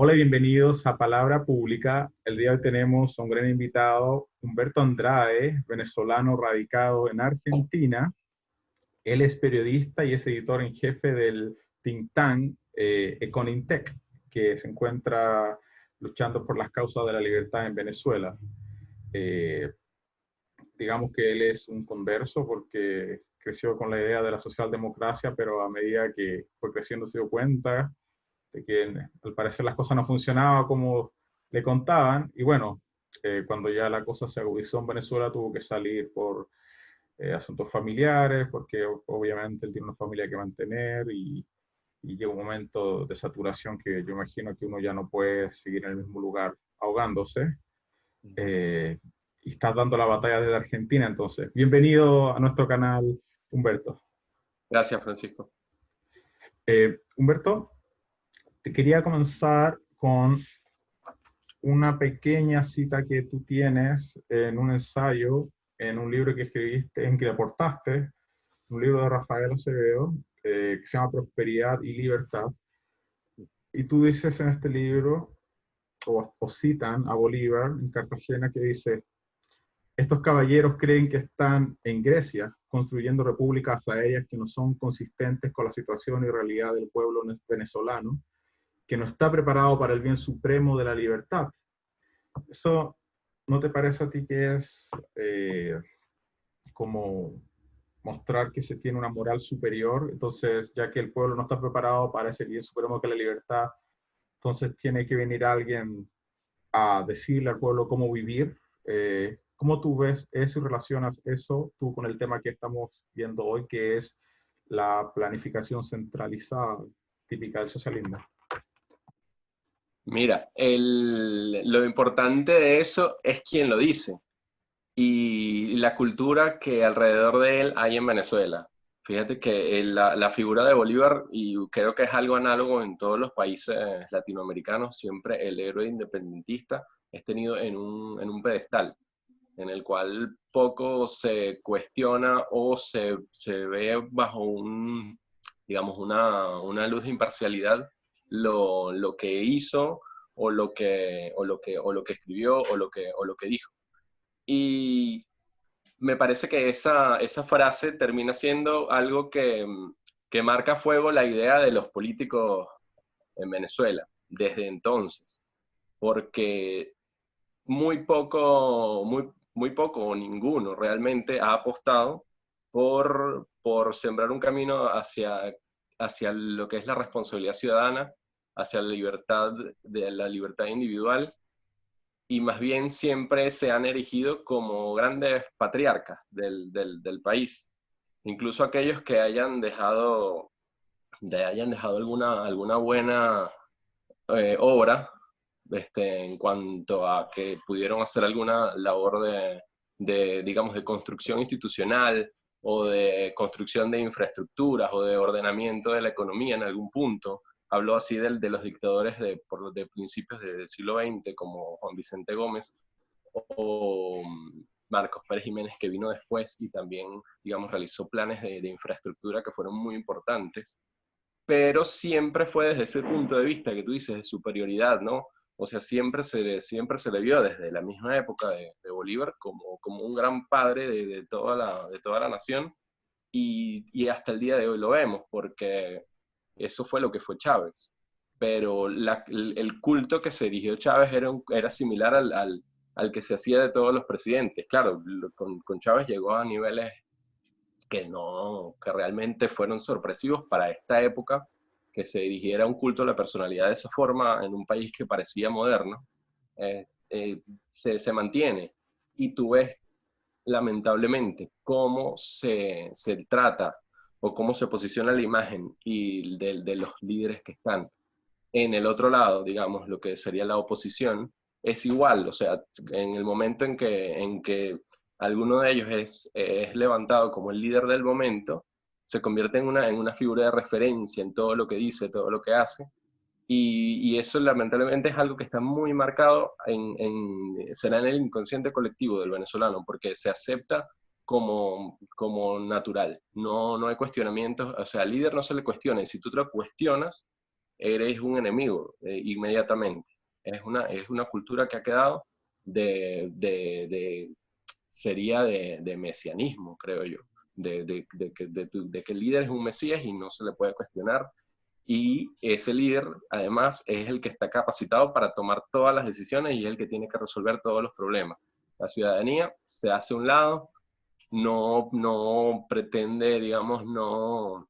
Hola y bienvenidos a Palabra Pública. El día de hoy tenemos a un gran invitado, Humberto Andrade, venezolano radicado en Argentina. Él es periodista y es editor en jefe del think tank Econintec, que se encuentra luchando por las causas de la libertad en Venezuela. Eh, digamos que él es un converso porque creció con la idea de la socialdemocracia, pero a medida que fue creciendo se dio cuenta de que al parecer las cosas no funcionaban como le contaban, y bueno, cuando ya la cosa se agudizó en Venezuela tuvo que salir por asuntos familiares, porque obviamente él tiene una familia que mantener y llega un momento de saturación que yo imagino que uno ya no puede seguir en el mismo lugar ahogándose. eh, y estás dando la batalla desde Argentina, entonces, bienvenido a nuestro canal, Humberto. Gracias, Francisco. Humberto, te quería comenzar con una pequeña cita que tú tienes en un ensayo, en un libro que escribiste, en que aportaste, un libro de Rafael Acevedo, que se llama Prosperidad y Libertad. Y tú dices en este libro, o citan a Bolívar en Cartagena, que dice: estos caballeros creen que están en Grecia construyendo repúblicas aéreas que no son consistentes con la situación y realidad del pueblo venezolano, que no está preparado para el bien supremo de la libertad. ¿Eso no te parece a ti que es como mostrar que se tiene una moral superior? Entonces, ya que el pueblo no está preparado para ese bien supremo que es la libertad, entonces tiene que venir alguien a decirle al pueblo cómo vivir. ¿Cómo tú ves eso y relacionas eso tú con el tema que estamos viendo hoy, que es la planificación centralizada típica del socialismo? Mira, lo importante de eso es quién lo dice y la cultura que alrededor de él hay en Venezuela. Fíjate que la figura de Bolívar, y creo que es algo análogo en todos los países latinoamericanos, siempre el héroe independentista es tenido en un pedestal, en el cual poco se cuestiona o se ve bajo digamos, una luz de imparcialidad lo que hizo o lo que escribió o lo que dijo. Y me parece que esa frase termina siendo algo que marca a fuego la idea de los políticos en Venezuela desde entonces, porque muy poco o ninguno realmente ha apostado por sembrar un camino hacia lo que es la responsabilidad ciudadana, hacia la libertad individual, y más bien siempre se han erigido como grandes patriarcas del país. Incluso aquellos que hayan dejado alguna buena obra, en cuanto a que pudieron hacer alguna labor digamos, de construcción institucional o de construcción de infraestructuras o de ordenamiento de la economía en algún punto. Habló así de los dictadores de principios del siglo XX, como Juan Vicente Gómez o Marcos Pérez Jiménez, que vino después y también, digamos, realizó planes de infraestructura que fueron muy importantes, pero siempre fue desde ese punto de vista que tú dices, de superioridad, ¿no? O sea, siempre se le vio desde la misma época de Bolívar como un gran padre de toda la nación, y hasta el día de hoy lo vemos, porque eso fue lo que fue Chávez. Pero el culto que se erigió Chávez era similar al que se hacía de todos los presidentes. Claro, con Chávez llegó a niveles que realmente fueron sorpresivos para esta época, que se dirigiera un culto a la personalidad de esa forma en un país que parecía moderno. Se mantiene. Y tú ves, lamentablemente, cómo se trata o cómo se posiciona la imagen de los líderes que están en el otro lado, digamos, lo que sería la oposición, es igual. O sea, en el momento en que alguno de ellos es levantado como el líder del momento, se convierte en una figura de referencia en todo lo que dice, todo lo que hace, y eso lamentablemente es algo que está muy marcado será en el inconsciente colectivo del venezolano, porque se acepta como natural, no hay cuestionamientos. O sea, al líder no se le cuestiona, y si tú te lo cuestionas, eres un enemigo inmediatamente. Es una cultura que ha quedado sería de mesianismo, creo yo, de que el líder es un mesías y no se le puede cuestionar, y ese líder además es el que está capacitado para tomar todas las decisiones y es el que tiene que resolver todos los problemas. La ciudadanía se hace a un lado, no pretende, digamos, no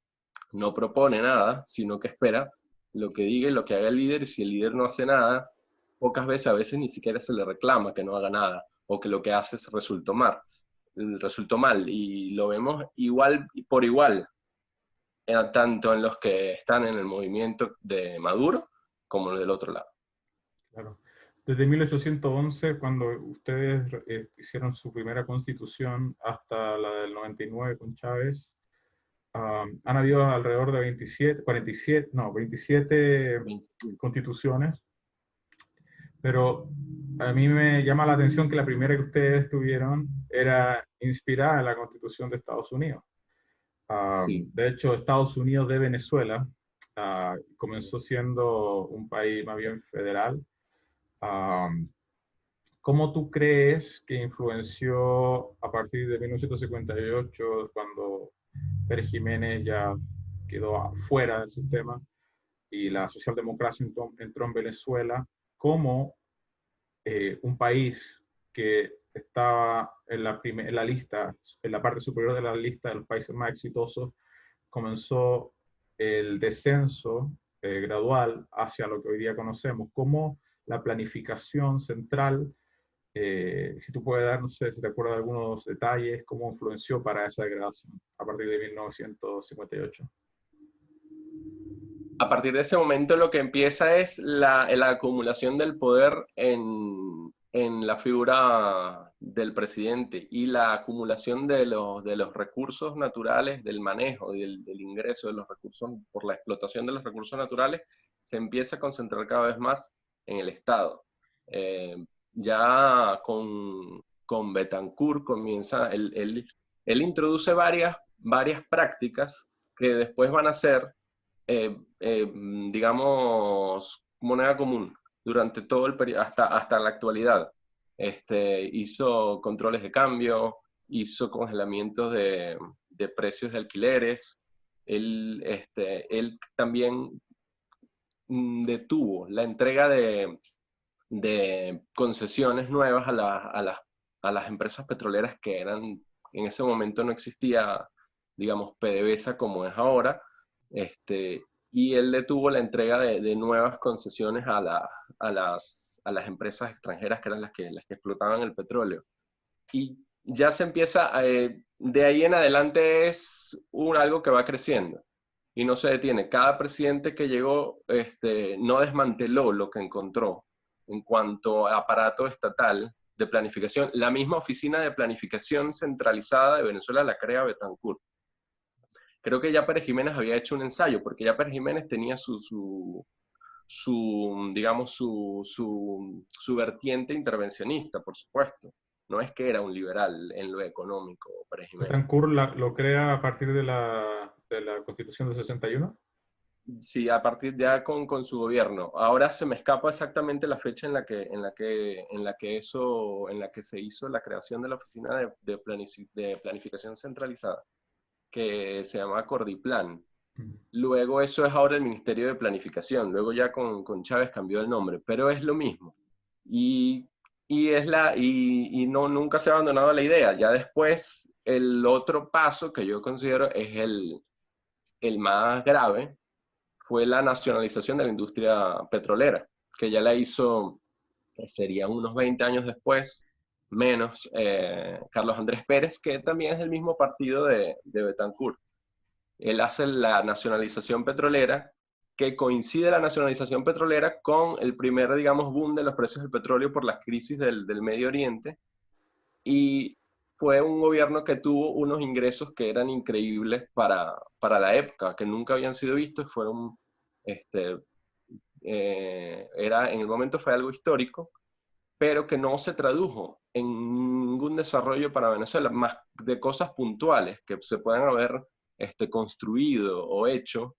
propone nada, sino que espera lo que diga y lo que haga el líder, y si el líder no hace nada, pocas veces, a veces ni siquiera se le reclama que no haga nada, o que lo que hace resultó mal, y lo vemos igual por igual, tanto en los que están en el movimiento de Maduro, como en el del otro lado. Claro. Desde 1811, cuando ustedes hicieron su primera constitución, hasta la del 99 con Chávez, han habido alrededor de 27 25. constituciones, pero a mí me llama la atención que la primera que ustedes tuvieron era inspirada en la Constitución de Estados Unidos. Sí. De hecho, Estados Unidos de Venezuela comenzó siendo un país más bien federal. ¿Cómo tú crees que influenció a partir de 1958, cuando Pérez Jiménez ya quedó fuera del sistema y la socialdemocracia entró en Venezuela, cómo un país que estaba en la lista, en la parte superior de la lista de los países más exitosos, comenzó el descenso gradual hacia lo que hoy día conocemos? ¿Cómo la planificación central, si tú puedes dar, no sé, si te acuerdas de algunos detalles, cómo influenció para esa degradación a partir de 1958? A partir de ese momento lo que empieza es la acumulación del poder en la figura del presidente, y la acumulación de los recursos naturales, del manejo y del ingreso de los recursos por la explotación de los recursos naturales, se empieza a concentrar cada vez más en el Estado. Ya con Betancourt comienza, él introduce varias prácticas que después van a ser digamos, moneda común durante todo el periodo, hasta la actualidad. Hizo controles de cambio, hizo congelamientos de precios de alquileres. Él también detuvo la entrega de concesiones nuevas a las empresas petroleras que eran, en ese momento no existía, digamos, PDVSA como es ahora. Y él detuvo la entrega de nuevas concesiones a las empresas extranjeras, que eran las que explotaban el petróleo. Y ya se empieza, de ahí en adelante es algo que va creciendo y no se detiene. Cada presidente que llegó no desmanteló lo que encontró en cuanto a aparato estatal de planificación. La misma oficina de planificación centralizada de Venezuela la crea Betancourt. Creo que ya Pérez Jiménez había hecho un ensayo, porque ya Pérez Jiménez tenía digamos, su vertiente intervencionista, por supuesto. No es que era un liberal en lo económico, Pérez Jiménez. Betancourt lo crea a partir de la Constitución del 61. Sí, a partir ya con su gobierno. Ahora se me escapa exactamente la fecha en la que se hizo la creación de la oficina de planificación centralizada, que se llama Cordiplan. Luego eso es ahora el Ministerio de Planificación. Luego ya con Chávez cambió el nombre, pero es lo mismo. Y nunca se ha abandonado la idea. Ya después, el otro paso que yo considero es el más grave, fue la nacionalización de la industria petrolera, que ya la hizo, que serían unos 20 años después, menos, Carlos Andrés Pérez, que también es del mismo partido de Betancourt. Él hace la nacionalización petrolera, que coincide la nacionalización petrolera con el primer, digamos, boom de los precios del petróleo por las crisis del Medio Oriente, y fue un gobierno que tuvo unos ingresos que eran increíbles para la época, que nunca habían sido vistos. Fueron, en el momento fue algo histórico, pero que no se tradujo en ningún desarrollo para Venezuela, más de cosas puntuales que se puedan haber construido o hecho,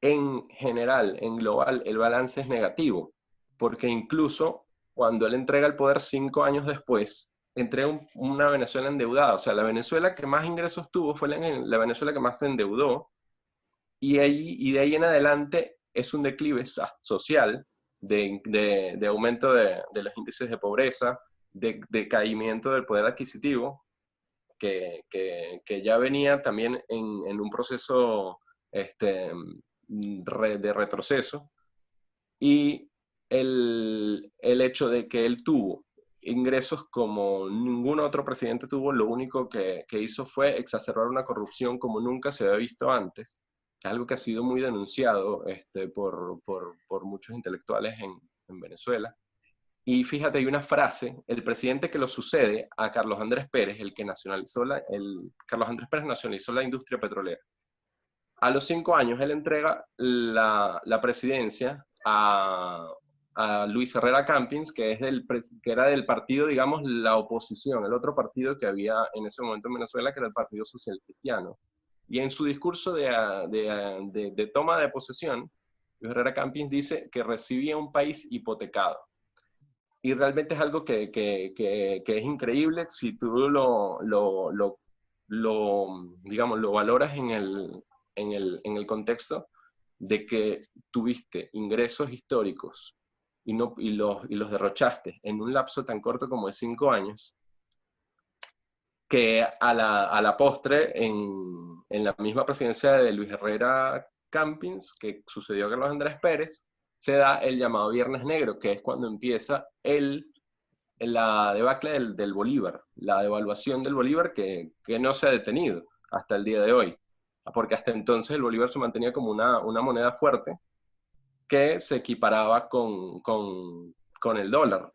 en general, en global, el balance es negativo, porque incluso cuando él entrega el poder 5 años después, entrega una Venezuela endeudada. O sea, la Venezuela que más ingresos tuvo fue la Venezuela que más se endeudó, y de ahí en adelante es un declive social de aumento de los índices de pobreza, de decaimiento del poder adquisitivo, que ya venía también en un proceso de retroceso, y el hecho de que él tuvo ingresos como ningún otro presidente tuvo, lo único que hizo fue exacerbar una corrupción como nunca se había visto antes, algo que ha sido muy denunciado por muchos intelectuales en Venezuela. Y fíjate, hay una frase, el presidente que lo sucede a Carlos Andrés Pérez, el que nacionalizó Carlos Andrés Pérez nacionalizó la industria petrolera. A los 5 años él entrega la presidencia a Luis Herrera Campins, que era del partido, digamos, la oposición, el otro partido que había en ese momento en Venezuela, que era el Partido Social Cristiano. Y en su discurso de toma de posesión, Luis Herrera Campins dice que recibía un país hipotecado. Y realmente es algo que es increíble si tú digamos, lo valoras en el contexto de que tuviste ingresos históricos y los derrochaste en un lapso tan corto como de 5 años, que a la postre, en la misma presidencia de Luis Herrera Campins, que sucedió a Carlos Andrés Pérez, se da el llamado Viernes Negro, que es cuando empieza la debacle del Bolívar, la devaluación del Bolívar que no se ha detenido hasta el día de hoy, porque hasta entonces el Bolívar se mantenía como una moneda fuerte que se equiparaba con el dólar.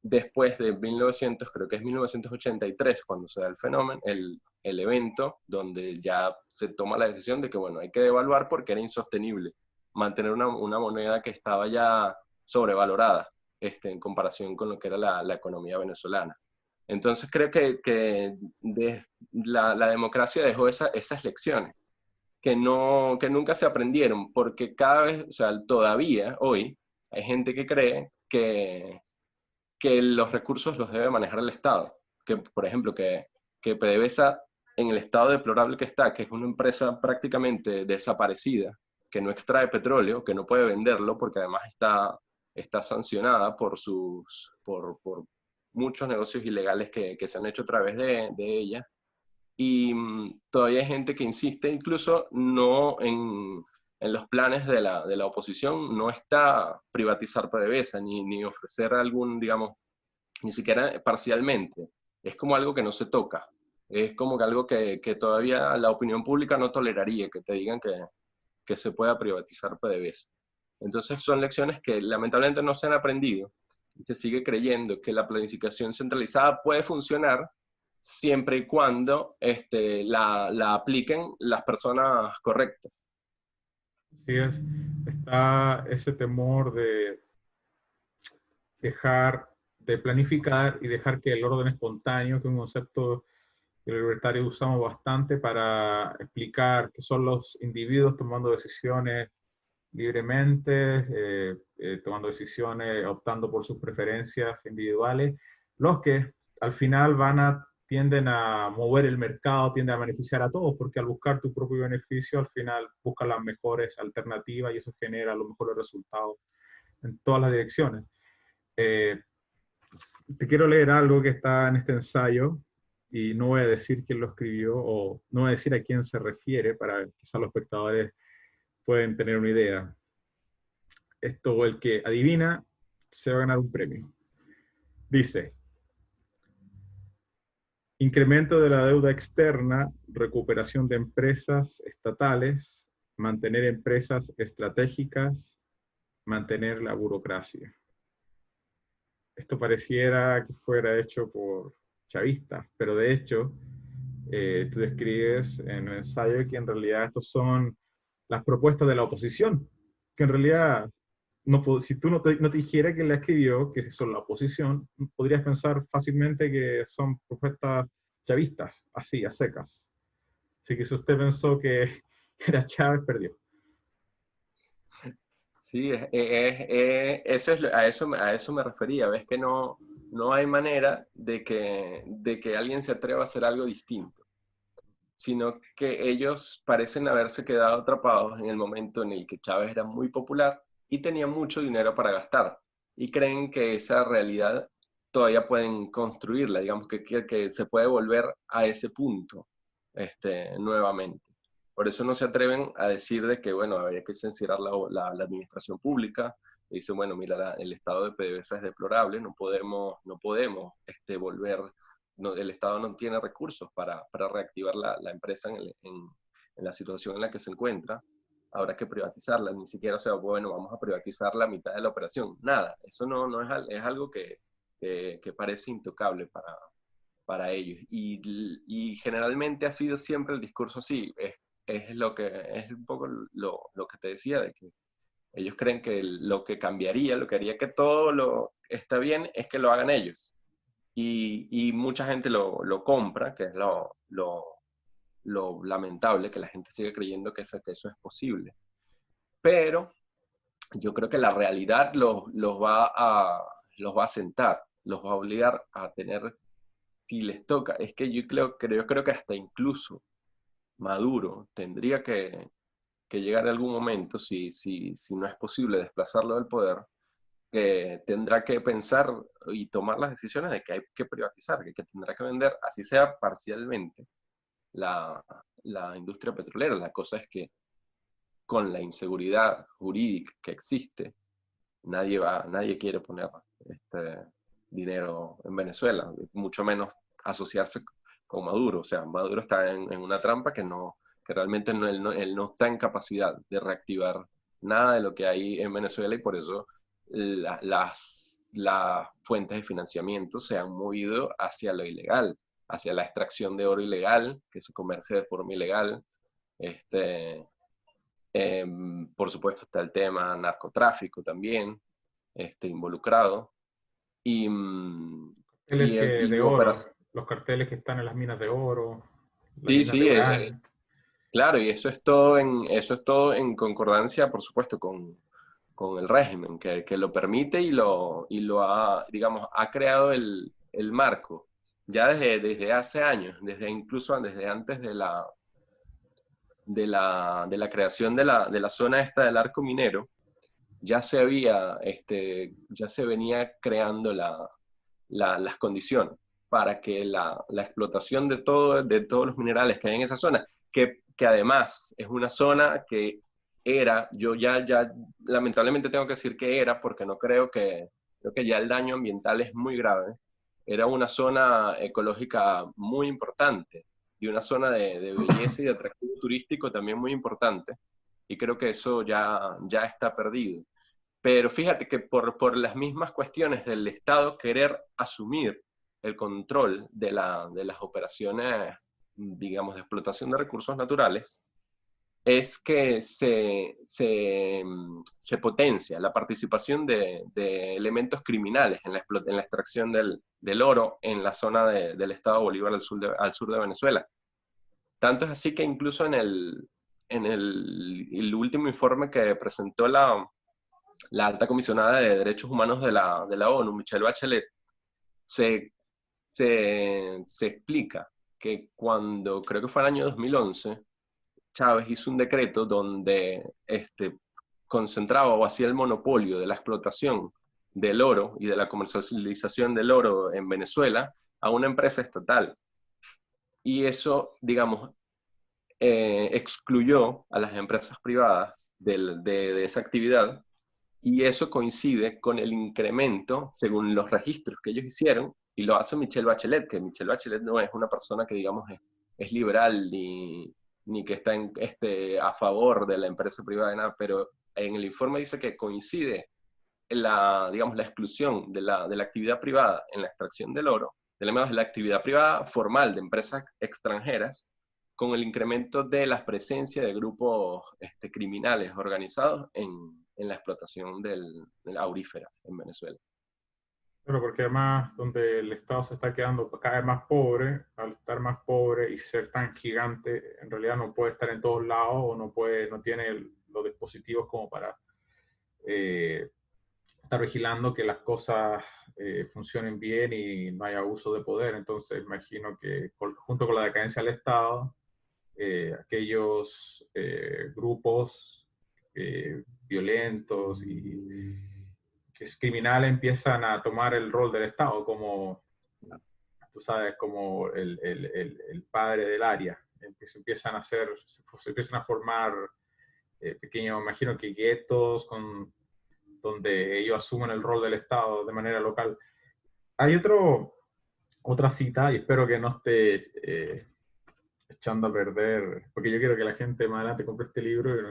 Después de 1900, creo que es 1983, cuando se da el fenómeno, el evento, donde ya se toma la decisión de que, bueno, hay que devaluar porque era insostenible mantener una moneda que estaba ya sobrevalorada en comparación con lo que era la economía venezolana. Entonces creo que la democracia dejó esas lecciones que nunca se aprendieron, porque cada vez, o sea, todavía hoy hay gente que cree que los recursos los debe manejar el Estado. Que, por ejemplo, que PDVSA, en el estado deplorable que está, que es una empresa prácticamente desaparecida, que no extrae petróleo, que no puede venderlo, porque además está sancionada por muchos negocios ilegales que se han hecho a través de ella. Y todavía hay gente que insiste, incluso no en los planes de la oposición, no está privatizar PDVSA, ni ofrecer algún, digamos, ni siquiera parcialmente. Es como algo que no se toca. Es como que algo que todavía la opinión pública no toleraría, que te digan que se pueda privatizar PDVSA. Entonces son lecciones que lamentablemente no se han aprendido. Se sigue creyendo que la planificación centralizada puede funcionar siempre y cuando la apliquen las personas correctas. Así es, está ese temor de dejar de planificar y dejar que el orden espontáneo, que es un concepto que los libertarios usamos bastante para explicar que son los individuos tomando decisiones libremente, tomando decisiones, optando por sus preferencias individuales, los que al final tienden a mover el mercado, tienden a beneficiar a todos, porque al buscar tu propio beneficio, al final buscan las mejores alternativas y eso genera los mejores resultados en todas las direcciones. Eh, Te quiero leer algo que está en este ensayo y no voy a decir quién lo escribió o no voy a decir a quién se refiere para que quizás los espectadores pueden tener una idea. Esto, el que adivina, se va a ganar un premio. Dice, incremento de la deuda externa, recuperación de empresas estatales, mantener empresas estratégicas, mantener la burocracia. Esto pareciera que fuera hecho por chavistas, pero de hecho, tú describes en un ensayo que en realidad estos son las propuestas de la oposición, que en realidad, si tú no te dijera que la escribió, que son la oposición, podrías pensar fácilmente que son propuestas chavistas, así, a secas. Así que si usted pensó que era Chávez, perdió. Sí, a eso me refería. Ves que no hay manera de que alguien se atreva a hacer algo distinto, sino que ellos parecen haberse quedado atrapados en el momento en el que Chávez era muy popular y tenía mucho dinero para gastar. Y creen que esa realidad todavía pueden construirla, digamos que se puede volver a ese punto nuevamente. Por eso no se atreven a decir de que, bueno, habría que censurar la administración pública. Dicen, bueno, mira, el estado de PDVSA es deplorable, no podemos volver, no, el Estado no tiene recursos para reactivar la empresa en la situación en la que se encuentra. Habrá que privatizarla, ni siquiera, o sea, bueno, vamos a privatizar la mitad de la operación. Nada, eso no es algo que parece intocable para ellos. Y generalmente ha sido siempre el discurso así. Es un poco lo que te decía, de que ellos creen que lo que cambiaría, lo que haría que todo lo está bien, es que lo hagan ellos. Y mucha gente lo compra, que es lo lamentable, que la gente sigue creyendo que eso es posible. Pero yo creo que la realidad los va a sentar, los va a obligar a tener, si les toca, es que yo creo que hasta incluso Maduro tendría que llegar a algún momento, si no es posible desplazarlo del poder, que tendrá que pensar y tomar las decisiones de que hay que privatizar, que tendrá que vender, así sea parcialmente, la industria petrolera. La cosa es que con la inseguridad jurídica que existe, nadie quiere poner dinero en Venezuela, mucho menos asociarse con Maduro. O sea, Maduro está en una trampa que realmente él no está en capacidad de reactivar nada de lo que hay en Venezuela, y por eso las fuentes de financiamiento se han movido hacia lo ilegal, hacia la extracción de oro ilegal, que se comercia de forma ilegal. Este, por supuesto está el tema narcotráfico también, involucrado. Y, Carteles de oro, operación. los carteles que están en las minas de oro, las Sí, minas de sí, uranio. claro, y eso es todo en concordancia, por supuesto, con el régimen, que lo permite y lo ha, digamos, ha creado el marco, ya desde hace años, incluso desde antes de la creación de la zona esta del arco minero. Ya se venía creando las condiciones para que la explotación de todos los minerales que hay en esa zona, que además es una zona que era, yo ya lamentablemente tengo que decir que era, porque no creo que ya el daño ambiental es muy grave, era una zona ecológica muy importante y una zona de belleza y de atractivo turístico también muy importante, y creo que eso ya está perdido. Pero fíjate que por las mismas cuestiones del Estado querer asumir el control de las operaciones, digamos, de explotación de recursos naturales, es que se potencia la participación de elementos criminales en la extracción del oro en la zona del Estado Bolívar al sur de Venezuela. Tanto es así que incluso en el último informe que presentó la alta comisionada de Derechos Humanos de la ONU, Michelle Bachelet, se, se explica que cuando, creo que fue el año 2011, Chávez hizo un decreto donde concentraba o hacía el monopolio de la explotación del oro y de la comercialización del oro en Venezuela a una empresa estatal. Y eso, digamos, excluyó a las empresas privadas de esa actividad, y eso coincide con el incremento, según los registros que ellos hicieron, y lo hace Michelle Bachelet, que Michelle Bachelet no es una persona que, digamos, es liberal ni que está a favor de la empresa privada, de nada, pero en el informe dice que coincide digamos, la exclusión de la actividad privada en la extracción del oro, de la actividad privada formal de empresas extranjeras, con el incremento de la presencia de grupos criminales organizados en la explotación del aurífera en Venezuela. Bueno, porque además donde el Estado se está quedando cada vez más pobre, al estar más pobre y ser tan gigante, en realidad no puede estar en todos lados o no tiene los dispositivos como para estar vigilando que las cosas funcionen bien y no haya abuso de poder. Entonces, imagino que junto con la decadencia del Estado, aquellos grupos violentos y que es criminales empiezan a tomar el rol del Estado como, tú sabes, como el padre del área. Se empiezan a hacer, se empiezan a formar pequeños, imagino que guetos donde ellos asumen el rol del Estado de manera local. Hay otra cita, y espero que no esté echando a perder, porque yo quiero que la gente más adelante compre este libro y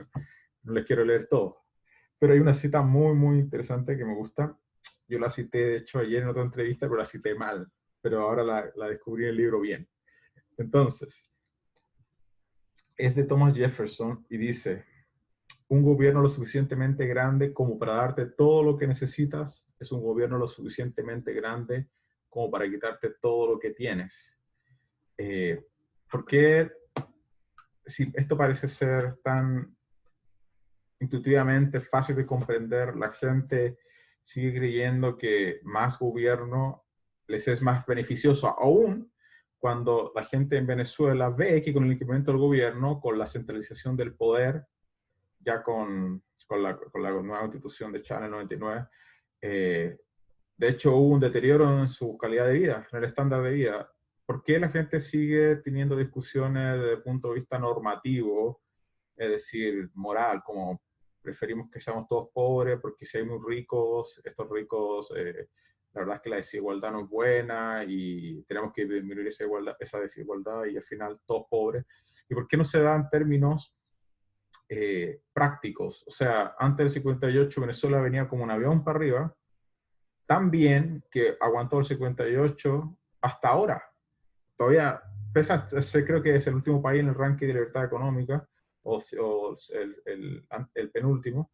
no les quiero leer todo. Pero hay una cita muy, muy interesante que me gusta. Yo la cité, de hecho, ayer en otra entrevista, pero la cité mal. Pero ahora la descubrí en el libro bien. Entonces, es de Thomas Jefferson y dice, un gobierno lo suficientemente grande como para darte todo lo que necesitas es un gobierno lo suficientemente grande como para quitarte todo lo que tienes. ¿Por qué, si esto parece ser tan intuitivamente fácil de comprender, la gente sigue creyendo que más gobierno les es más beneficioso, aún cuando la gente en Venezuela ve que con el incremento del gobierno, con la centralización del poder, ya con la nueva constitución de Chávez en el 99, de hecho hubo un deterioro en su calidad de vida, en el estándar de vida. ¿Por qué la gente sigue teniendo discusiones desde el punto de vista normativo, es decir, moral, como preferimos que seamos todos pobres porque si hay muy ricos, estos ricos, la verdad es que la desigualdad no es buena y tenemos que disminuir esa desigualdad y al final todos pobres? ¿Y por qué no se dan términos prácticos? O sea, antes del 58 Venezuela venía como un avión para arriba, tan bien que aguantó el 58 hasta ahora. Todavía pesa, creo que es el último país en el ranking de libertad económica, o el penúltimo,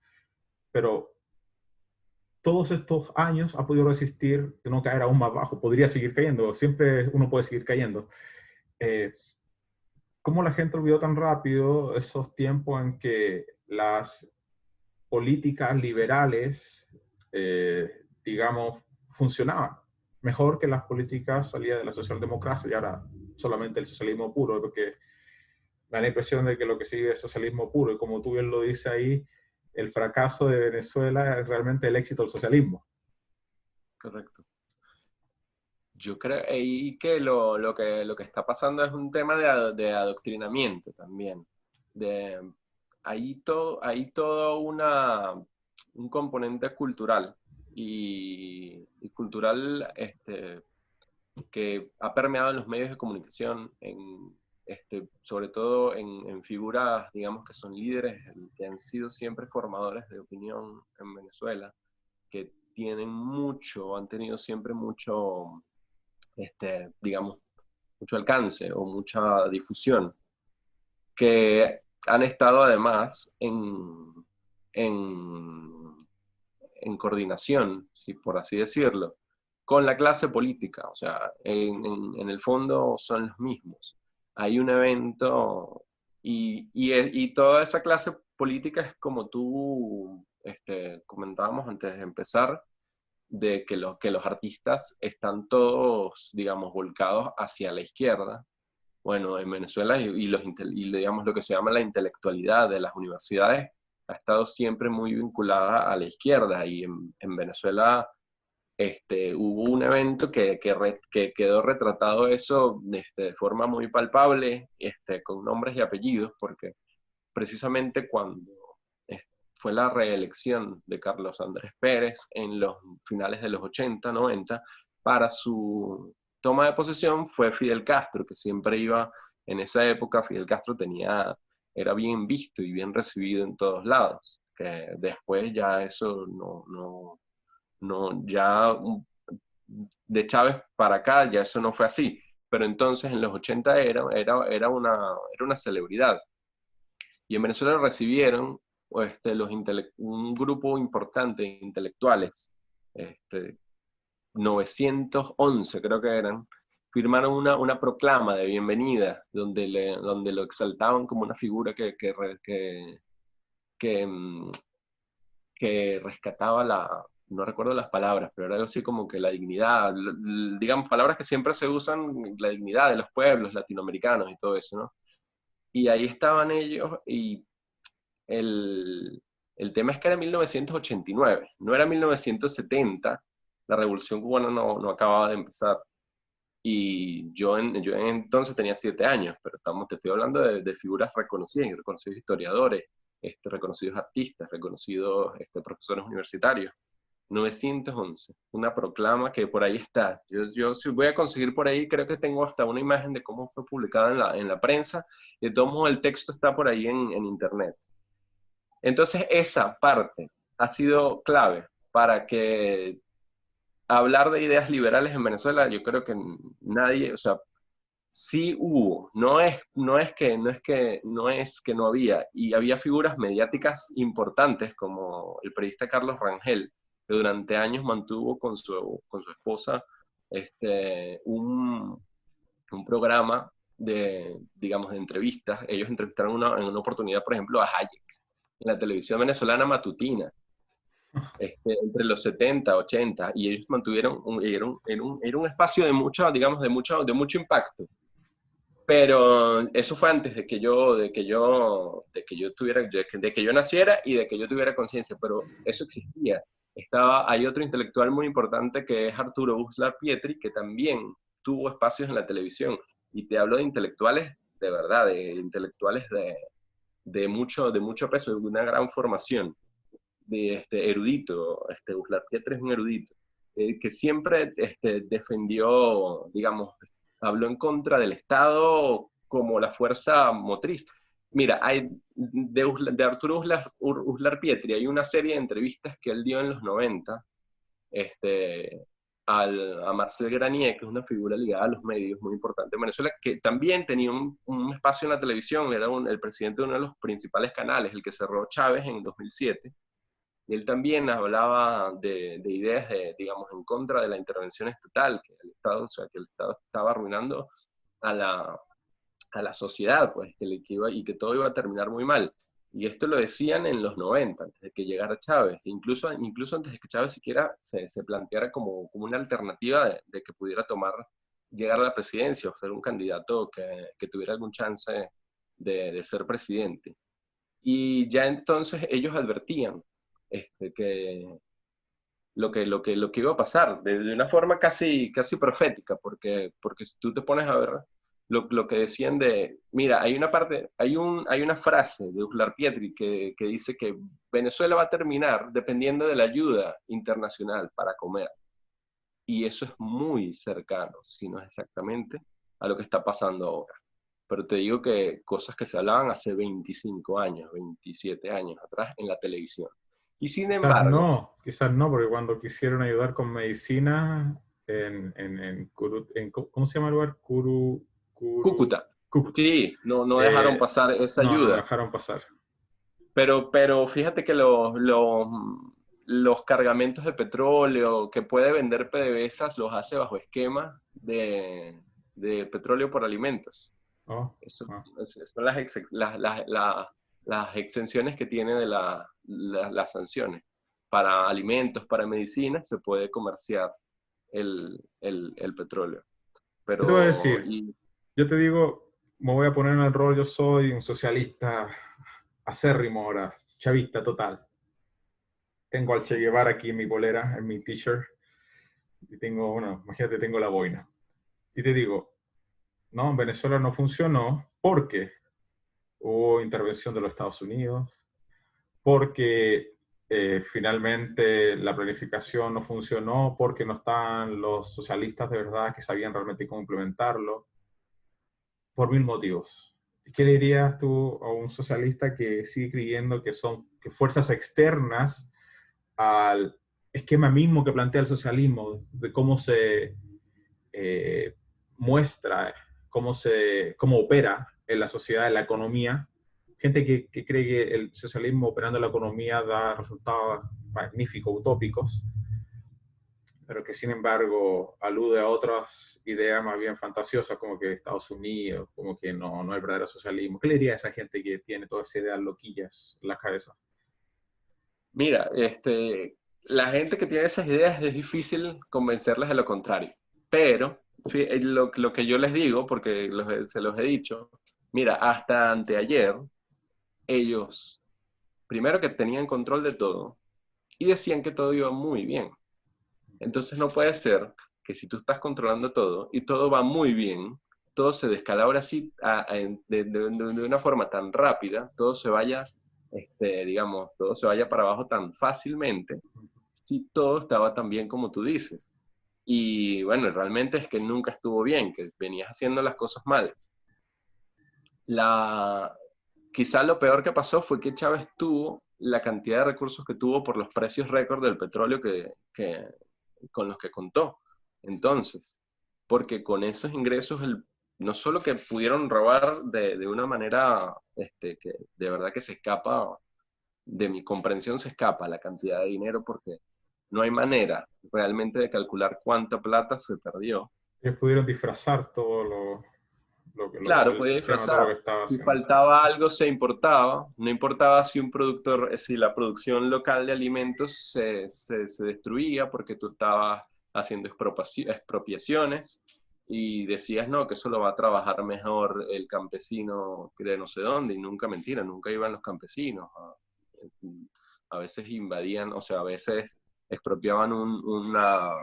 pero todos estos años ha podido resistir de no caer aún más bajo. Podría seguir cayendo, siempre uno puede seguir cayendo. ¿Cómo la gente olvidó tan rápido esos tiempos en que las políticas liberales, digamos, funcionaban mejor que las políticas salidas de la socialdemocracia y ahora solamente el socialismo puro? Porque me da la impresión de que lo que sigue es socialismo puro, y como tú bien lo dices ahí, el fracaso de Venezuela es realmente el éxito del socialismo. Correcto. Yo creo ahí que lo que está pasando es un tema de adoctrinamiento también. Hay todo un componente cultural y cultural que ha permeado en los medios de comunicación, sobre todo en figuras, digamos, que son líderes, que han sido siempre formadores de opinión en Venezuela, que han tenido siempre mucho, digamos, mucho alcance o mucha difusión, que han estado además en, en coordinación, si por así decirlo, con la clase política. O sea, en el fondo son los mismos. Hay un evento y toda esa clase política es como tú comentábamos antes de empezar, de que los artistas están todos, digamos, volcados hacia la izquierda. Bueno, en Venezuela y digamos lo que se llama la intelectualidad de las universidades ha estado siempre muy vinculada a la izquierda, y en Venezuela hubo un evento que quedó retratado eso de forma muy palpable, con nombres y apellidos, porque precisamente cuando fue la reelección de Carlos Andrés Pérez en los finales de los 80, 90, para su toma de posesión fue Fidel Castro, que siempre iba, en esa época Fidel Castro era bien visto y bien recibido en todos lados, que después ya eso ya de Chávez para acá ya eso no fue así, pero entonces en los 80 era una celebridad. Y en Venezuela recibieron un grupo importante de intelectuales, 911 creo que eran, firmaron una proclama de bienvenida donde lo exaltaban como una figura que que rescataba no recuerdo las palabras, pero era algo así como que la dignidad, digamos, palabras que siempre se usan, la dignidad de los pueblos latinoamericanos y todo eso, ¿no? Y ahí estaban ellos y el, el tema es que era 1989, no era 1970, la Revolución Cubana no acababa de empezar. Y yo en entonces tenía 7 años, pero te estoy hablando de figuras reconocidas, y reconocidos historiadores, reconocidos artistas, reconocidos profesores universitarios. 911, una proclama que por ahí está. Yo si voy a conseguir por ahí, creo que tengo hasta una imagen de cómo fue publicada en la prensa. De todos modos, el texto está por ahí en internet. Entonces, esa parte ha sido clave para que hablar de ideas liberales en Venezuela, yo creo que nadie, o sea, sí hubo, no es que no había, y había figuras mediáticas importantes como el periodista Carlos Rangel, que durante años mantuvo con su esposa un programa digamos, de entrevistas. Ellos entrevistaron en una oportunidad, por ejemplo, a Hayek en la televisión venezolana matutina, entre los 70, 80, y ellos mantuvieron, era un espacio de mucho, digamos, de mucho impacto. Pero eso fue antes de que yo naciera y de que yo tuviera conciencia, pero eso existía. Hay otro intelectual muy importante que es Arturo Uslar Pietri, que también tuvo espacios en la televisión. Y te hablo de intelectuales de verdad, de intelectuales de mucho peso, de una gran formación, de erudito. Uslar Pietri es un erudito, que siempre defendió, digamos, habló en contra del Estado como la fuerza motriz. Mira, de Arturo Uslar Pietri hay una serie de entrevistas que él dio en los 90 este, a Marcel Granier, que es una figura ligada a los medios muy importante en Venezuela, que también tenía un espacio en la televisión, era el presidente de uno de los principales canales, el que cerró Chávez en 2007. Y él también hablaba de ideas, digamos, en contra de la intervención estatal, que el Estado, o sea, que el Estado estaba arruinando a la sociedad, pues, y que todo iba a terminar muy mal. Y esto lo decían en los 90, antes de que llegara Chávez, incluso antes de que Chávez siquiera se planteara como una alternativa de que pudiera llegar a la presidencia o ser un candidato que tuviera algún chance de ser presidente. Y ya entonces ellos advertían que lo que iba a pasar, de una forma casi profética, porque si tú te pones a ver lo que decían mira, hay una frase de Uslar Pietri que dice que Venezuela va a terminar dependiendo de la ayuda internacional para comer. Y eso es muy cercano, si no es exactamente, a lo que está pasando ahora. Pero te digo que cosas que se hablaban hace 25 años, 27 años atrás en la televisión. Y sin embargo, Quizás no, porque cuando quisieron ayudar con medicina ¿cómo se llama el lugar? Cúcuta, Cúcuta. sí, no dejaron Eh, pasar esa no ayuda. dejaron pasar. Pero fíjate que los cargamentos de petróleo que puede vender PDVSA los hace bajo esquema de petróleo por alimentos. Oh, Eso, oh. son las exenciones que tiene de las sanciones. Para alimentos, para medicinas, se puede comerciar el petróleo. ¿Qué te voy a Pero, decir? Yo te digo, me voy a poner en el rol, yo soy un socialista acérrimo ahora, chavista total. Tengo al Che Guevara aquí en mi polera, en mi t-shirt, y tengo, bueno, imagínate, tengo la boina. Y te digo, no, en Venezuela no funcionó porque hubo intervención de los Estados Unidos, porque finalmente la planificación no funcionó, porque no estaban los socialistas de verdad que sabían realmente cómo implementarlo, por mil motivos. ¿Qué le dirías tú a un socialista que sigue creyendo que fuerzas externas al esquema mismo que plantea el socialismo, de cómo se muestra, cómo opera en la sociedad, en la economía? Gente que cree que el socialismo operando en la economía da resultados magníficos, utópicos, pero que sin embargo alude a otras ideas más bien fantasiosas, como que Estados Unidos, como que no hay verdadero socialismo. ¿Qué le diría a esa gente que tiene todas esas ideas loquillas en la cabeza? Mira, la gente que tiene esas ideas es difícil convencerles de lo contrario, pero lo que yo les digo, porque se los he dicho, mira, hasta anteayer ellos, primero que tenían control de todo, y decían que todo iba muy bien. Entonces no puede ser que si tú estás controlando todo y todo va muy bien, todo se descalabra así de una forma tan rápida, todo se vaya, digamos, todo se vaya para abajo tan fácilmente, si todo estaba tan bien como tú dices. Y bueno, realmente es que nunca estuvo bien, que venías haciendo las cosas mal. La, Quizá lo peor que pasó fue que Chávez tuvo la cantidad de recursos que tuvo por los precios récord del petróleo con los que contó. Entonces, porque con esos ingresos, no solo que pudieron robar de una manera que de verdad que se escapa, de mi comprensión se escapa la cantidad de dinero, porque no hay manera realmente de calcular cuánta plata se perdió. Ellos pudieron disfrazar todo Claro, el podía sistema, todo lo disfrazar. que estaba Si haciendo. faltaba algo, se importaba. No importaba si un productor, si la producción local de alimentos se destruía porque tú estabas haciendo expropiaciones y decías, no, que eso lo va a trabajar mejor el campesino de no sé dónde. Y nunca, mentira, nunca iban los campesinos. A veces invadían, o sea, a veces expropiaban una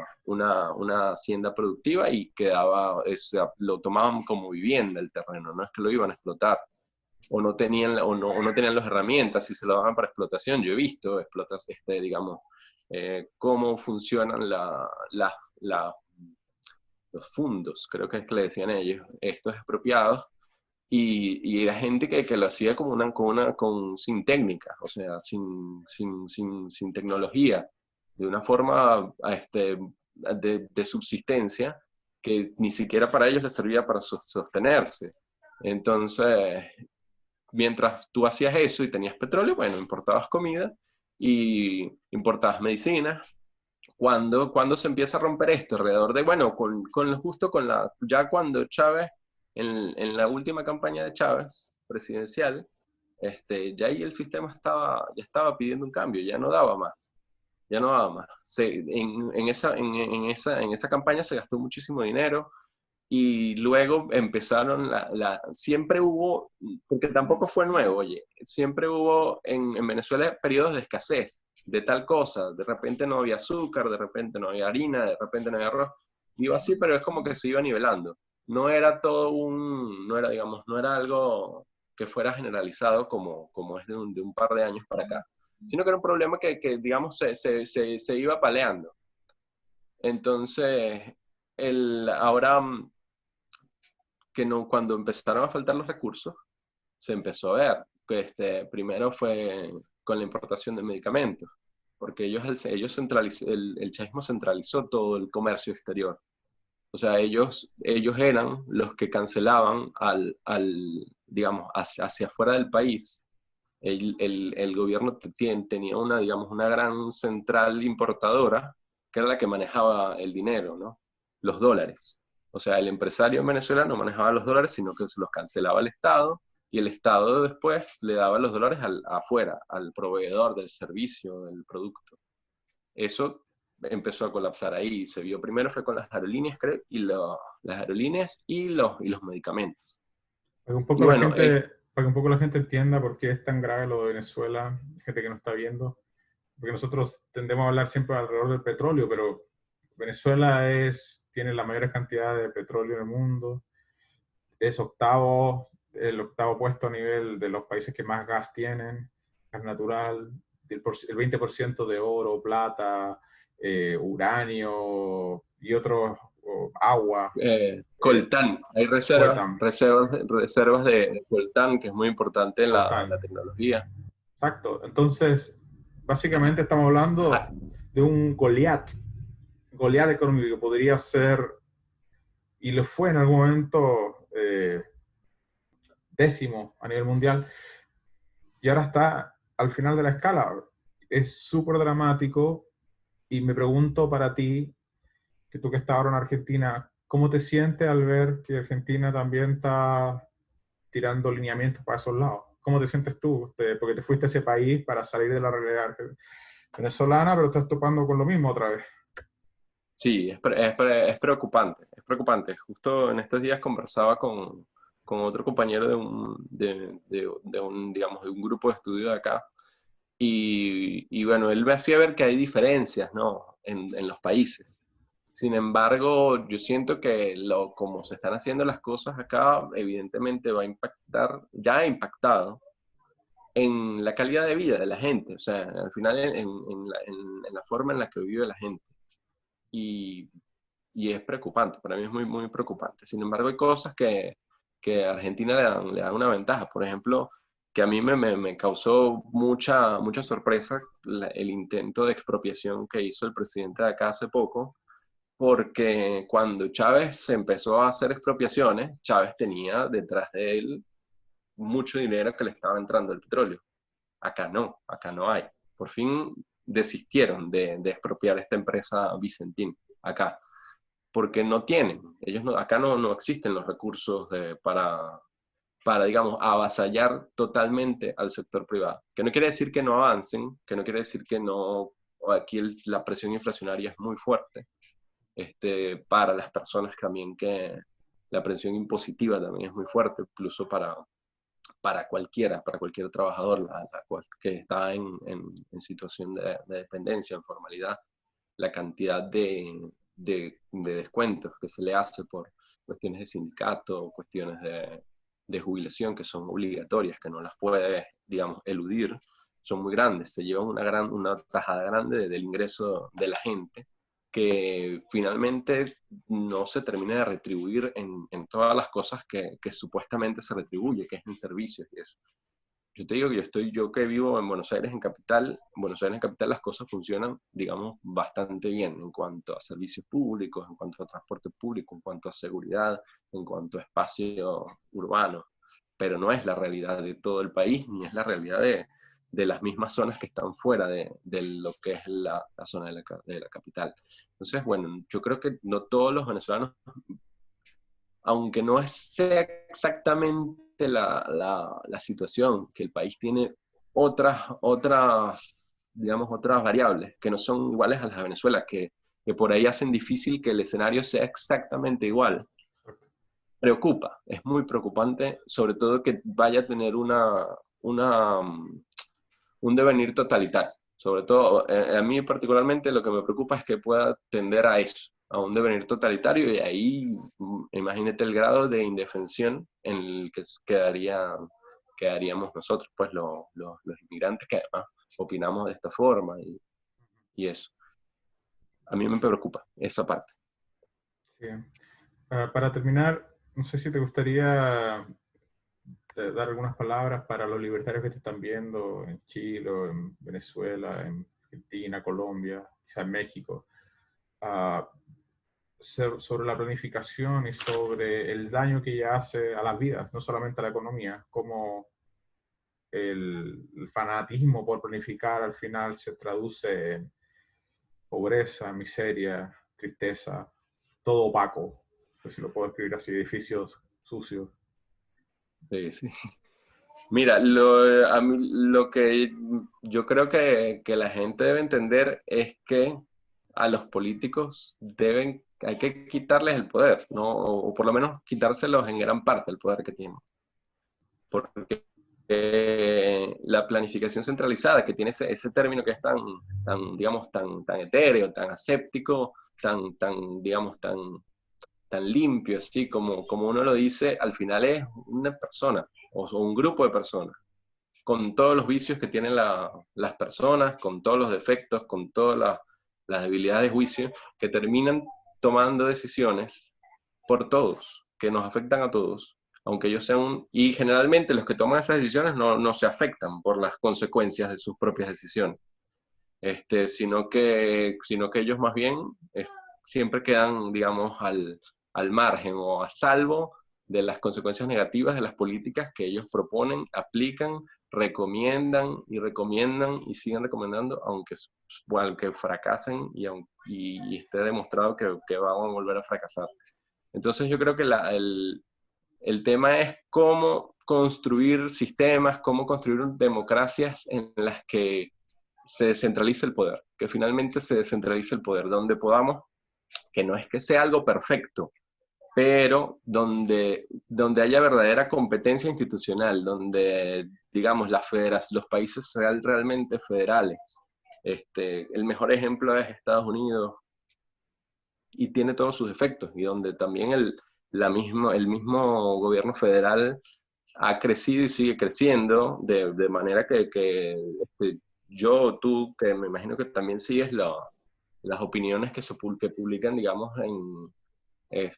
hacienda productiva y quedaba, o sea, lo tomaban como vivienda el terreno, no es que lo iban a explotar, o no tenían las herramientas y se lo daban para explotación. Yo he visto digamos, cómo funcionan la- los fundos, creo que es que le decían ellos, estos expropiados, y la gente que lo hacía como sin técnica, o sea, sin tecnología, de una forma de subsistencia que ni siquiera para ellos les servía para sostenerse. Entonces, mientras tú hacías eso y tenías petróleo, bueno, importabas comida y importabas medicinas. Cuando se empieza a romper esto? Alrededor de, bueno, justo ya cuando Chávez, en la última campaña de Chávez presidencial, ya ahí el sistema ya estaba pidiendo un cambio, ya no daba más, ya no daba más. En esa campaña se gastó muchísimo dinero, y luego empezaron, siempre hubo, porque tampoco fue nuevo, oye, siempre hubo en Venezuela periodos de escasez de tal cosa, de repente no había azúcar, de repente no había harina, de repente no había arroz, iba así, pero es como que se iba nivelando. No era no era, digamos, no era algo que fuera generalizado como es de un par de años para acá, sino que era un problema digamos, se iba paleando. Entonces, ahora que no, cuando empezaron a faltar los recursos, se empezó a ver que primero fue con la importación de medicamentos, porque el chavismo centralizó todo el comercio exterior. O sea, ellos eran los que cancelaban digamos, hacia afuera del país. El gobierno tenía digamos, una gran central importadora, que era la que manejaba el dinero, ¿no? Los dólares. O sea, el empresario venezolano no manejaba los dólares, sino que se los cancelaba el Estado, y el Estado después le daba los dólares afuera, al proveedor del servicio, del producto. Eso empezó a colapsar ahí. Se vio primero fue con las aerolíneas, creo, las aerolíneas y los medicamentos. Para que un Y poco la bueno, gente, para que un poco la gente entienda por qué es tan grave lo de Venezuela, gente que no está viendo, porque nosotros tendemos a hablar siempre alrededor del petróleo, pero Venezuela tiene la mayor cantidad de petróleo en el mundo, es el octavo puesto a nivel de los países que más gas tienen, gas natural, el 20% de oro, plata, uranio y otros, agua, coltán, hay coltan, reservas de coltán, que es muy importante en coltan. la tecnología. Exacto. Entonces, básicamente estamos hablando Ah, de un Goliat económico que podría ser, y lo fue en algún momento, décimo a nivel mundial, y ahora está al final de la escala. Es súper dramático, y me pregunto para ti, que tú que estás ahora en Argentina, ¿cómo te sientes al ver que Argentina también está tirando lineamientos para esos lados? cómo te sientes tú? Porque te fuiste a ese país para salir de la realidad venezolana, pero estás topando con lo mismo otra vez. Sí, es preocupante, es preocupante. Justo en estos días conversaba con otro compañero digamos, de un grupo de estudio de acá, y bueno, él me hacía ver que hay diferencias, ¿no? En los países. Sin embargo, yo siento que como se están haciendo las cosas acá, evidentemente va a impactar, ya ha impactado en la calidad de vida de la gente, o sea, al final en la forma en la que vive la gente. Y, y es preocupante, para mí es muy, muy preocupante. Sin embargo, hay cosas que a Argentina le dan una ventaja. Por ejemplo, que a mí me causó mucha sorpresa el intento de expropiación que hizo el presidente de acá hace poco, porque cuando Chávez empezó a hacer expropiaciones, Chávez tenía detrás de él mucho dinero que le estaba entrando el petróleo. Acá no hay. Por fin desistieron de expropiar esta empresa Vicentín, acá, porque no tienen, ellos no, acá no existen los recursos digamos, avasallar totalmente al sector privado. Que no quiere decir que no avancen, que no quiere decir que no, aquí la presión inflacionaria es muy fuerte, para las personas también, que la presión impositiva también es muy fuerte, incluso para cualquiera, para cualquier trabajador que está en situación de dependencia, en formalidad, la cantidad de descuentos que se le hace por cuestiones de sindicato, cuestiones de jubilación que son obligatorias, que no las puede, digamos, eludir, son muy grandes, se llevan una tajada grande del ingreso de la gente, que finalmente no se termina de retribuir en todas las cosas que supuestamente se retribuye, que es en servicios y eso. Yo te digo que yo que vivo en Buenos Aires en capital las cosas funcionan, digamos, bastante bien en cuanto a servicios públicos, en cuanto a transporte público, en cuanto a seguridad, en cuanto a espacio urbano, pero no es la realidad de todo el país, ni es la realidad de las mismas zonas que están fuera de lo que es la zona de la capital. Entonces, bueno, yo creo que no todos los venezolanos, aunque no sea exactamente la situación, que el país tiene digamos, otras variables que no son iguales a las de Venezuela, que por ahí hacen difícil que el escenario sea exactamente igual. Preocupa, es muy preocupante, sobre todo que vaya a tener un devenir totalitario. Sobre todo, a mí particularmente lo que me preocupa es que pueda tender a eso, a un devenir totalitario, y ahí imagínate el grado de indefensión en el que quedaríamos nosotros, pues los inmigrantes que además opinamos de esta forma y eso. A mí me preocupa esa parte. Sí. Para terminar, no sé si te gustaría dar algunas palabras para los libertarios que te están viendo en Chile, en Venezuela, en Argentina, Colombia, quizá en México, uh, sobre la planificación y sobre el daño que ella hace a las vidas, no solamente a la economía, como el fanatismo por planificar al final se traduce en pobreza, miseria, tristeza, todo opaco, pues si lo puedo escribir así, edificios sucios. Sí, sí. Mira, a mí, lo que yo creo que la gente debe entender es que a los políticos hay que quitarles el poder, ¿no? O por lo menos quitárselos en gran parte el poder que tienen. Porque la planificación centralizada, que tiene ese término que es digamos, tan etéreo, tan aséptico, digamos, tan limpio, así como uno lo dice, al final es una persona o un grupo de personas, con todos los vicios que tienen las personas, con todos los defectos, con todas las debilidades de juicio, que terminan tomando decisiones por todos, que nos afectan a todos, aunque ellos sean, y generalmente los que toman esas decisiones no se afectan por las consecuencias de sus propias decisiones, sino que ellos más bien siempre quedan, digamos, al margen o a salvo de las consecuencias negativas de las políticas que ellos proponen, aplican, recomiendan y siguen recomendando, aunque fracasen y esté demostrado que van a volver a fracasar. Entonces yo creo que el tema es cómo construir sistemas, cómo construir democracias en las que se descentralice el poder, que finalmente se descentralice el poder, donde podamos, que no es que sea algo perfecto, pero donde haya verdadera competencia institucional, donde, digamos, los países sean realmente federales. El mejor ejemplo es Estados Unidos, y tiene todos sus efectos, y donde también el mismo gobierno federal ha crecido y sigue creciendo, de manera que yo, tú, que me imagino que también sigues las opiniones que publican, digamos, eh,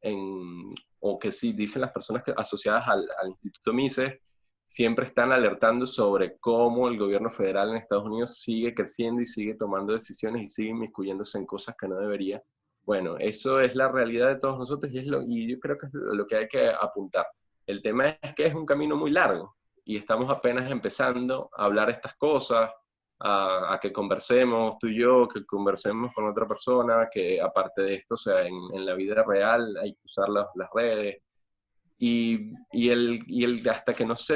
en, o que sí dicen las personas asociadas al Instituto Mises, siempre están alertando sobre cómo el gobierno federal en Estados Unidos sigue creciendo y sigue tomando decisiones y sigue inmiscuyéndose en cosas que no debería. Bueno, eso es la realidad de todos nosotros y yo creo que es lo que hay que apuntar. El tema es que es un camino muy largo y estamos apenas empezando a hablar estas cosas, a que conversemos tú y yo, que conversemos con otra persona, que aparte de esto, o sea, en la vida real hay que usar las redes. Hasta que no se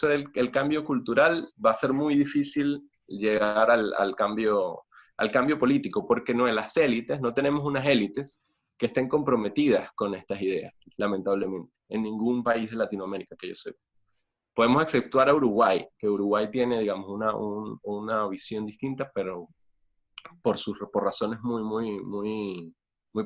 dé el cambio cultural, va a ser muy difícil llegar al cambio político, porque no en las élites, no tenemos unas élites que estén comprometidas con estas ideas, lamentablemente, en ningún país de Latinoamérica que yo sepa. Podemos exceptuar a Uruguay, que Uruguay tiene, digamos, una visión distinta, pero por razones muy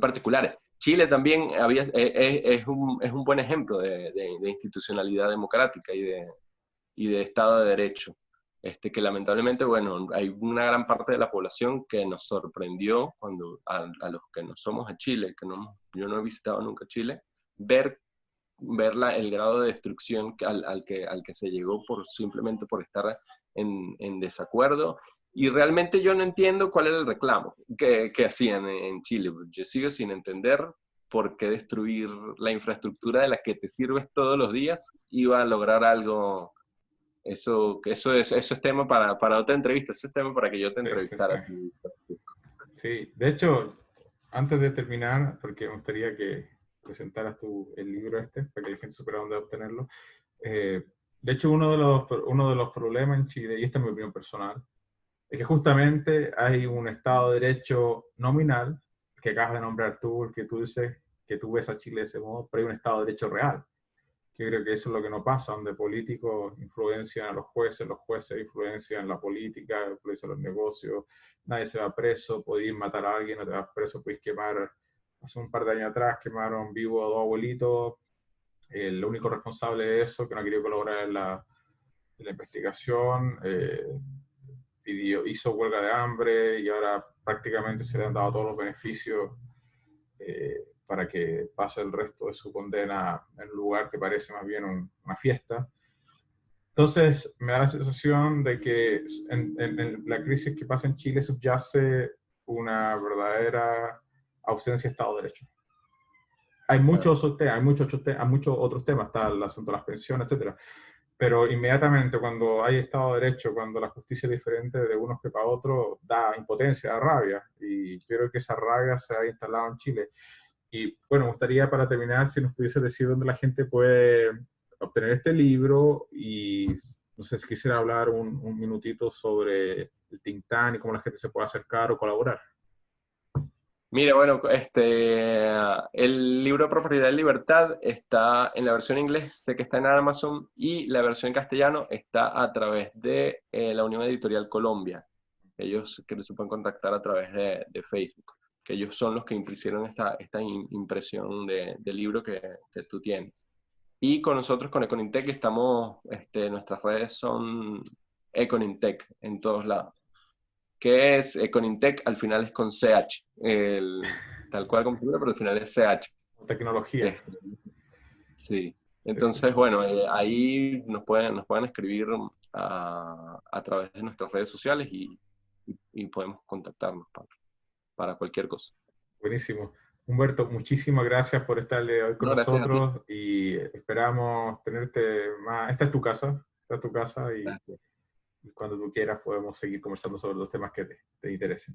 particulares. Chile también es un buen ejemplo de institucionalidad democrática y de Estado de Derecho. Que lamentablemente, bueno, hay una gran parte de la población que nos sorprendió a los que no somos de Chile, yo no he visitado nunca Chile, ver el grado de destrucción al que se llegó simplemente por estar en desacuerdo. Y realmente yo no entiendo cuál era el reclamo que hacían en Chile. Yo sigo sin entender por qué destruir la infraestructura de la que te sirves todos los días iba a lograr algo. Eso es tema para otra entrevista, eso es tema para que yo te Sí, sí, entrevistara. sí. Sí, de hecho, antes de terminar, porque me gustaría que presentaras el libro para que la gente supiera dónde obtenerlo. De hecho, uno de los problemas en Chile, y esta es mi opinión personal, es que justamente hay un Estado de Derecho nominal, que acabas de nombrar tú, el que tú dices que tú ves a Chile de ese modo, pero hay un Estado de Derecho real. Yo creo que eso es lo que no pasa, donde políticos influencian a los jueces influencian la política, influencian los negocios, nadie se va preso, podéis matar a alguien, no te vas preso, podéis quemar. Hace un par de años atrás quemaron vivo a dos abuelitos, el único responsable de eso, que no quería colaborar en la investigación, hizo huelga de hambre y ahora prácticamente se le han dado todos los beneficios para que pase el resto de su condena en un lugar que parece más bien una fiesta. Entonces, me da la sensación de que en la crisis que pasa en Chile subyace una verdadera ausencia de Estado de Derecho. Hay muchos otros temas, hay muchos otros temas, está el asunto de las pensiones, etcétera. Pero inmediatamente cuando hay Estado de Derecho, cuando la justicia es diferente de unos que para otros, da impotencia, da rabia. Y yo creo que esa rabia se ha instalado en Chile. Y bueno, me gustaría para terminar, si nos pudiese decir dónde la gente puede obtener este libro y no sé si quisiera hablar un minutito sobre el think tank y cómo la gente se puede acercar o colaborar. Mira, bueno, el libro Propiedad y Libertad está en la versión en inglés, sé que está en Amazon, y la versión en castellano está a través de la Unión Editorial Colombia. Ellos que se pueden contactar a través de Facebook, que ellos son los que hicieron esta impresión del libro que tú tienes. Y con nosotros, con Econintec, estamos, nuestras redes son Econintec en todos lados. Que es Econintec, al final es con CH, tal cual como figura, pero al final es CH. Tecnología. Sí. Sí, sí. Entonces, bueno, ahí nos pueden escribir a través de nuestras redes sociales y podemos contactarnos para cualquier cosa. Buenísimo. Humberto, muchísimas gracias por estar hoy con No, gracias a ti. nosotros y esperamos tenerte más. Esta es tu casa Gracias. y cuando tú quieras podemos seguir conversando sobre los temas que te interesen.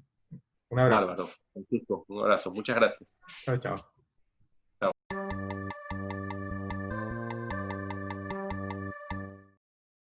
Un abrazo. Bárbaro. Francisco, un abrazo. Muchas gracias. Chao, chao.